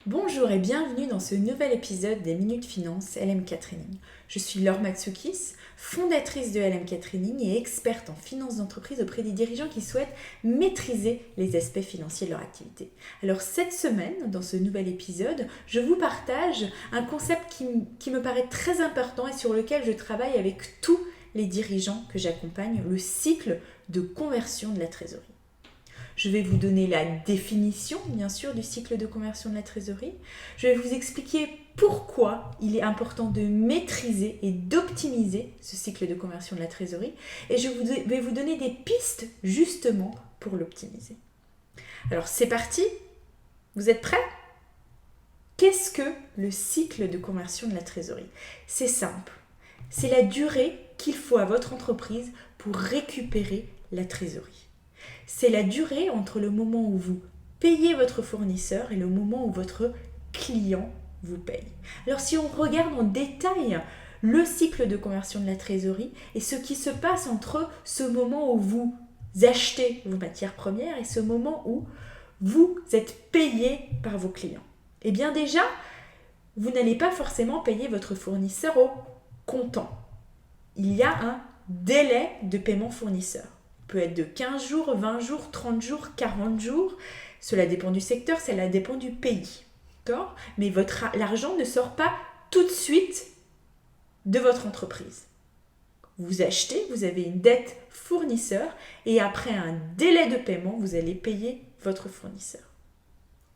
Bonjour et bienvenue dans ce nouvel épisode des Minutes Finance LMK Training. Je suis Laure Matsoukas, fondatrice de LMK Training et experte en finance d'entreprise auprès des dirigeants qui souhaitent maîtriser les aspects financiers de leur activité. Alors cette semaine, dans ce nouvel épisode, je vous partage un concept qui me paraît très important et sur lequel je travaille avec tous les dirigeants que j'accompagne, le cycle de conversion de la trésorerie. Je vais vous donner la définition, bien sûr, du cycle de conversion de la trésorerie. Je vais vous expliquer pourquoi il est important de maîtriser et d'optimiser ce cycle de conversion de la trésorerie. Et je vais vous donner des pistes, justement, pour l'optimiser. Alors, c'est parti. Vous êtes prêts ? Qu'est-ce que le cycle de conversion de la trésorerie ? C'est simple. C'est la durée qu'il faut à votre entreprise pour récupérer la trésorerie. C'est la durée entre le moment où vous payez votre fournisseur et le moment où votre client vous paye. Alors si on regarde en détail le cycle de conversion de la trésorerie et ce qui se passe entre ce moment où vous achetez vos matières premières et ce moment où vous êtes payé par vos clients. Eh bien déjà, vous n'allez pas forcément payer votre fournisseur au comptant. Il y a un délai de paiement fournisseur. Peut être de 15 jours, 20 jours, 30 jours, 40 jours. Cela dépend du secteur, cela dépend du pays. D'accord ? Mais l'argent ne sort pas tout de suite de votre entreprise. Vous achetez, vous avez une dette fournisseur et après un délai de paiement, vous allez payer votre fournisseur.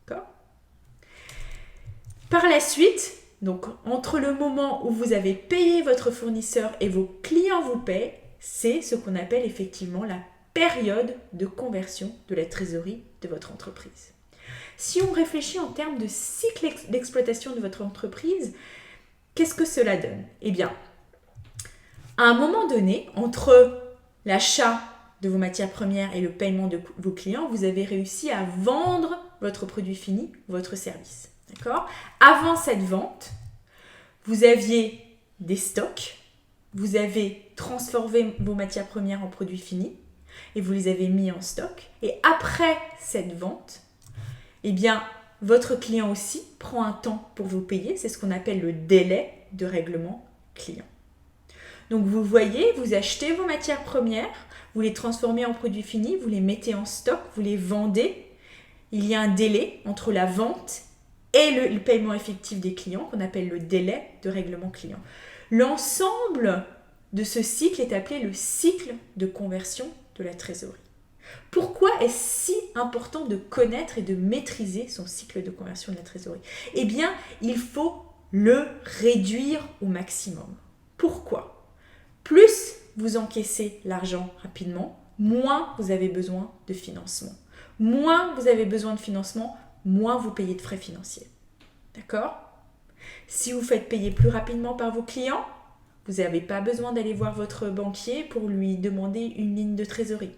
D'accord ? Par la suite, donc entre le moment où vous avez payé votre fournisseur et vos clients vous payent, c'est ce qu'on appelle effectivement la période de conversion de la trésorerie de votre entreprise. Si on réfléchit en termes de cycle d'exploitation de votre entreprise, qu'est-ce que cela donne ? Eh bien, à un moment donné, entre l'achat de vos matières premières et le paiement de vos clients, vous avez réussi à vendre votre produit fini, votre service. D'accord ? Avant cette vente, vous aviez des stocks, vous avez transformé vos matières premières en produits finis et vous les avez mis en stock. Et après cette vente, eh bien, votre client aussi prend un temps pour vous payer. C'est ce qu'on appelle le délai de règlement client. Donc vous voyez, vous achetez vos matières premières, vous les transformez en produits finis, vous les mettez en stock, vous les vendez. Il y a un délai entre la vente et le paiement effectif des clients qu'on appelle le délai de règlement client. L'ensemble de ce cycle est appelé le cycle de conversion de la trésorerie. Pourquoi est-ce si important de connaître et de maîtriser son cycle de conversion de la trésorerie ? Eh bien, il faut le réduire au maximum. Pourquoi ? Plus vous encaissez l'argent rapidement, moins vous avez besoin de financement. Moins vous avez besoin de financement, moins vous payez de frais financiers. D'accord ? Si vous faites payer plus rapidement par vos clients, vous n'avez pas besoin d'aller voir votre banquier pour lui demander une ligne de trésorerie.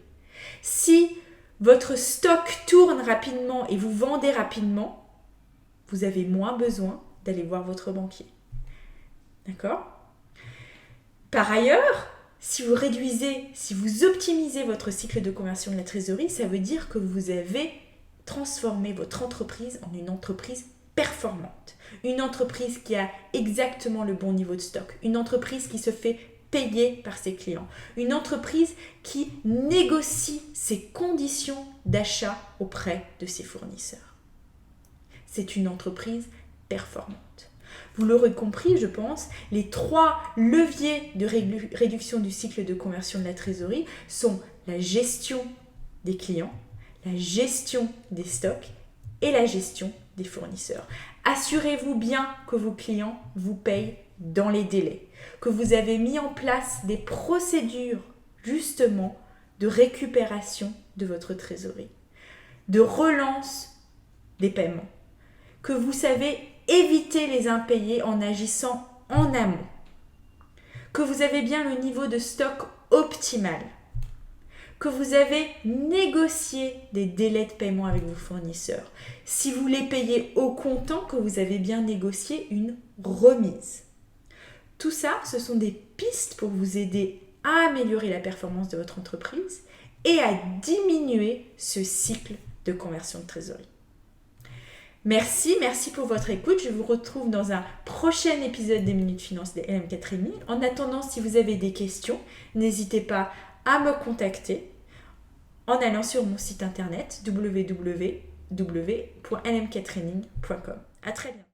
Si votre stock tourne rapidement et vous vendez rapidement, vous avez moins besoin d'aller voir votre banquier. D'accord ? Par ailleurs, si vous optimisez votre cycle de conversion de la trésorerie, ça veut dire que vous avez transformé votre entreprise en une entreprise performante. Une entreprise qui a exactement le bon niveau de stock. Une entreprise qui se fait payer par ses clients. Une entreprise qui négocie ses conditions d'achat auprès de ses fournisseurs. C'est une entreprise performante. Vous l'aurez compris, je pense, les 3 leviers de réduction du cycle de conversion de la trésorerie sont la gestion des clients, la gestion des stocks et la gestion des fournisseurs. Assurez-vous bien que vos clients vous payent dans les délais, que vous avez mis en place des procédures justement de récupération de votre trésorerie, de relance des paiements, que vous savez éviter les impayés en agissant en amont, que vous avez bien le niveau de stock optimal, que vous avez négocié des délais de paiement avec vos fournisseurs. Si vous les payez au comptant, que vous avez bien négocié une remise. Tout ça, ce sont des pistes pour vous aider à améliorer la performance de votre entreprise et à diminuer ce cycle de conversion de trésorerie. Merci pour votre écoute. Je vous retrouve dans un prochain épisode des Minutes Finance des LMK Training. En attendant, si vous avez des questions, n'hésitez pas à me contacter en allant sur mon site internet www.lmktraining.com. À très bientôt.